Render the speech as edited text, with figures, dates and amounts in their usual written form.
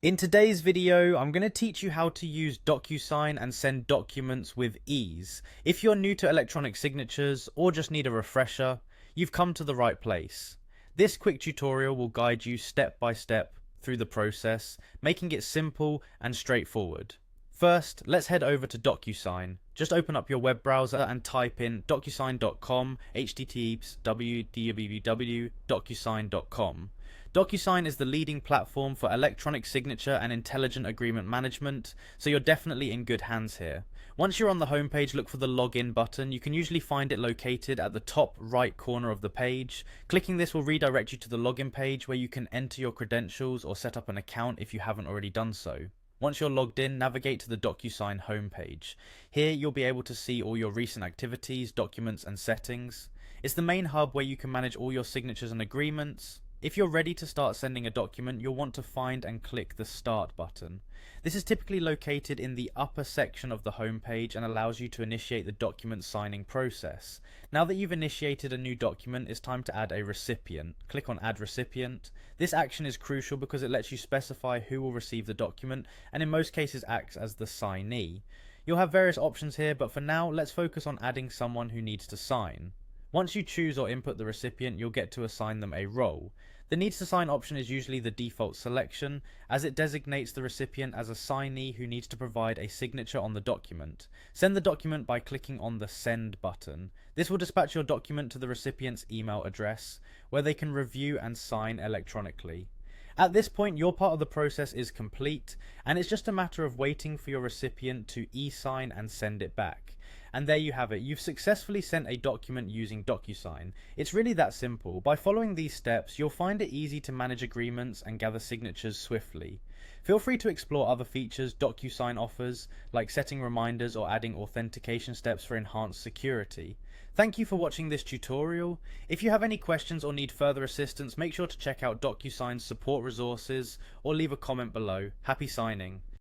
In today's video, I'm going to teach you how to use Docusign and send documents with ease. If you're new to electronic signatures or just need a refresher, you've come to the right place. This quick tutorial will guide you step by step through the process, making it simple and straightforward. First, let's head over to Docusign. Just open up your web browser and type in docusign.com, https www.docusign.com. Docusign is the leading platform for electronic signature and intelligent agreement management, so you're definitely in good hands here. Once you're on the homepage, look for the login button. You can usually find it located at the top right corner of the page. Clicking this will redirect you to the login page where you can enter your credentials or set up an account if you haven't already done so. Once you're logged in, navigate to the Docusign homepage. Here you'll be able to see all your recent activities, documents and settings. It's the main hub where you can manage all your signatures and agreements. If you're ready to start sending a document, you'll want to find and click the Start button. This is typically located in the upper section of the homepage and allows you to initiate the document signing process. Now that you've initiated a new document, it's time to add a recipient. Click on Add Recipient. This action is crucial because it lets you specify who will receive the document and in most cases acts as the signee. You'll have various options here, but for now let's focus on adding someone who needs to sign. Once you choose or input the recipient, you'll get to assign them a role. The needs to sign option is usually the default selection, as it designates the recipient as a signee who needs to provide a signature on the document. Send the document by clicking on the Send button. This will dispatch your document to the recipient's email address, where they can review and sign electronically. At this point, your part of the process is complete, and it's just a matter of waiting for your recipient to e-sign and send it back. And there you have it, you've successfully sent a document using Docusign. It's really that simple. By following these steps, you'll find it easy to manage agreements and gather signatures swiftly. Feel free to explore other features Docusign offers, like setting reminders or adding authentication steps for enhanced security. Thank you for watching this tutorial. If you have any questions or need further assistance, make sure to check out Docusign's support resources or leave a comment below. Happy signing.